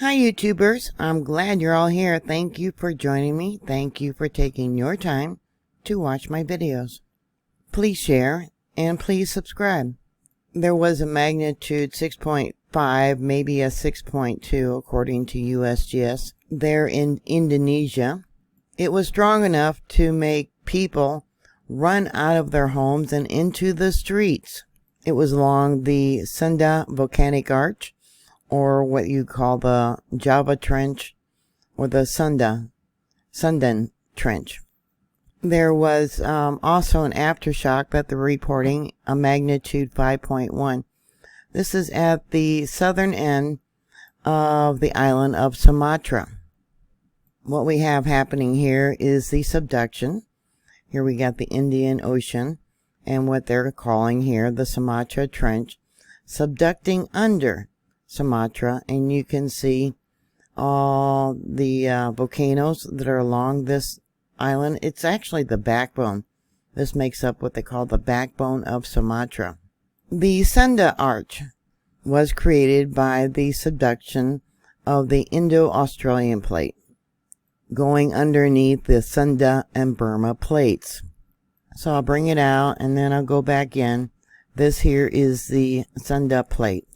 Hi YouTubers, I'm glad you're all here. Thank you for joining me. Thank you for taking your time to watch my videos. Please share and please subscribe. There was a magnitude 6.5, maybe a 6.2 according to USGS there in Indonesia. It was strong enough to make people run out of their homes and into the streets. It was along the Sunda volcanic arch, or what you call the Java Trench, or the Sundan Trench. There was also an aftershock that they're reporting, a magnitude 5.1. This is at the southern end of the island of Sumatra. What we have happening here is the subduction. Here we got the Indian Ocean and what they're calling here the Sumatra Trench subducting under Sumatra, and you can see all the volcanoes that are along this island. It's actually the backbone. This makes up what they call the backbone of Sumatra. The Sunda Arch was created by the subduction of the Indo-Australian plate going underneath the Sunda and Burma plates. So I'll bring it out and then I'll go back in. This here is the Sunda plate.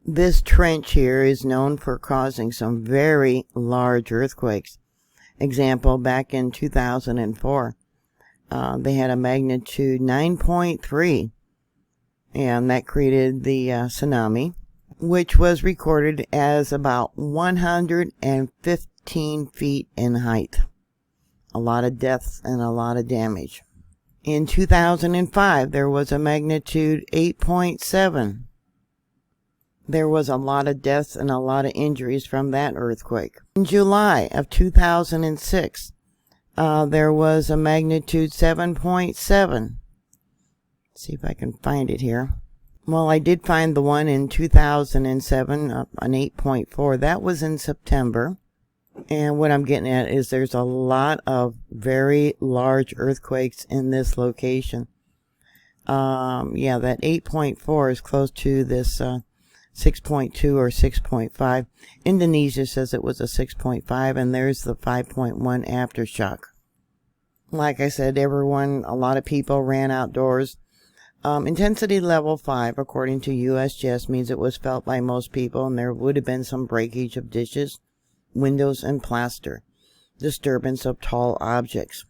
This trench here is known for causing some very large earthquakes. Example, back in 2004, they had a magnitude 9.3, and that created the tsunami, which was recorded as about 115 feet in height. A lot of deaths and a lot of damage. In 2005, there was a magnitude 8.7. There was a lot of deaths and a lot of injuries from that earthquake. In July of 2006, there was a magnitude 7.7. See if I can find it here. Well, I did find the one in 2007, an 8.4. That was in September. And what I'm getting at is there's a lot of very large earthquakes in this location. Yeah, that 8.4 is close to this 6.2 or 6.5. Indonesia says it was a 6.5, and there's the 5.1 aftershock. Like I said, a lot of people ran outdoors. Intensity level 5, according to USGS, means it was felt by most people, and there would have been some breakage of dishes, windows, and plaster. Disturbance of tall objects.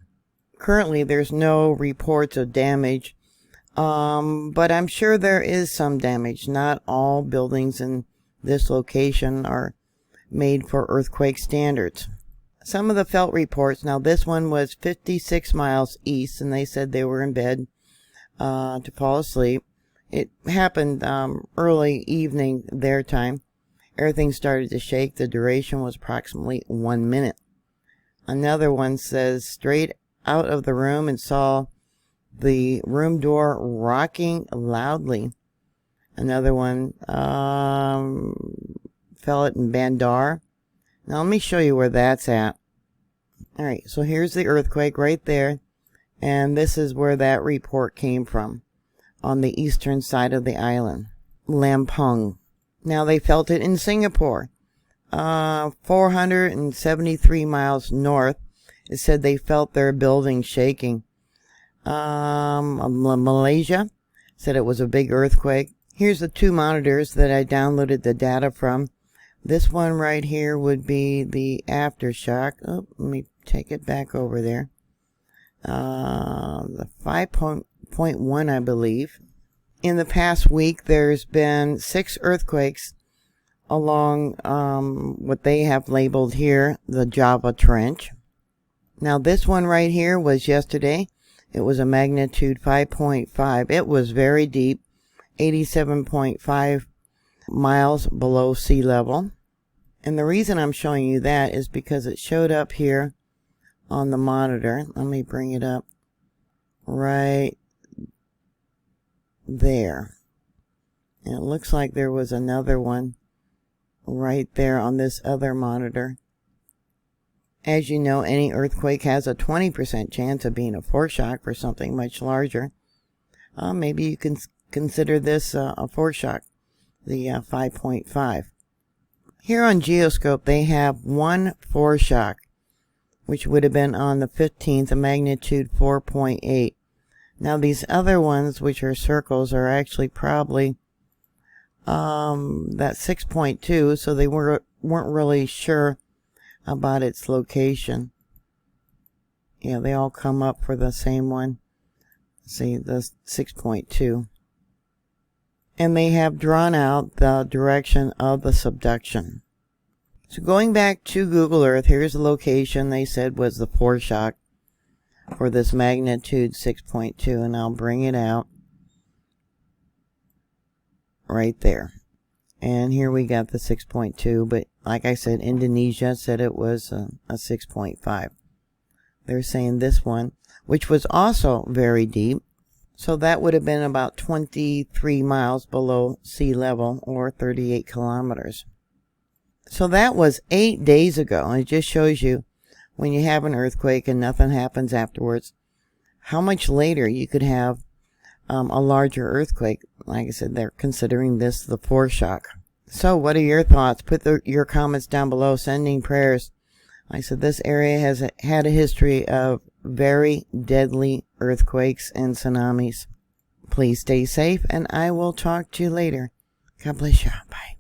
Currently, there's no reports of damage. But I'm sure there is some damage. Not all buildings in this location are made for earthquake standards. Some of the felt reports, now this one was 56 miles east, and they said they were in bed to fall asleep. It happened early evening their time. Everything started to shake. The duration was approximately 1 minute. Another one says straight out of the room and saw the room door rocking loudly. Another one felt it in Bandar. Now let me show you where that's at. Alright, so here's the earthquake right there. And this is where that report came from, on the eastern side of the island, Lampung. Now they felt it in Singapore, 473 miles north. It said they felt their building shaking. Malaysia said it was a big earthquake. Here's the two monitors that I downloaded the data from. This one right here would be the aftershock. Oh, let me take it back over there. The 5.1, I believe. In the past week, there's been 6 earthquakes along what they have labeled here the Java Trench. Now this one right here was yesterday. It was a magnitude 5.5. It was very deep, 87.5 miles below sea level. And the reason I'm showing you that is because it showed up here on the monitor. Let me bring it up right there. And it looks like there was another one right there on this other monitor. As you know, any earthquake has a 20% chance of being a foreshock for something much larger. Maybe you can consider this a foreshock, the 5.5. Here on Geoscope, they have one foreshock, which would have been on the 15th, a magnitude 4.8. Now these other ones, which are circles, are actually probably that 6.2, so they weren't really sure about its location. Yeah, they all come up for the same one. See, the 6.2. And they have drawn out the direction of the subduction. So going back to Google Earth, here's the location they said was the foreshock for this magnitude 6.2, and I'll bring it out right there. And here we got the 6.2, but like I said, Indonesia said it was a 6.5. They're saying this one, which was also very deep, so that would have been about 23 miles below sea level, or 38 kilometers. So that was 8 days ago, and it just shows you when you have an earthquake and nothing happens afterwards, how much later you could have a larger earthquake. Like I said, they're considering this the foreshock. So what are your thoughts? Put your comments down below. Sending prayers. Like I said, this area has had a history of very deadly earthquakes and tsunamis. Please stay safe, and I will talk to you later. God bless you. Bye.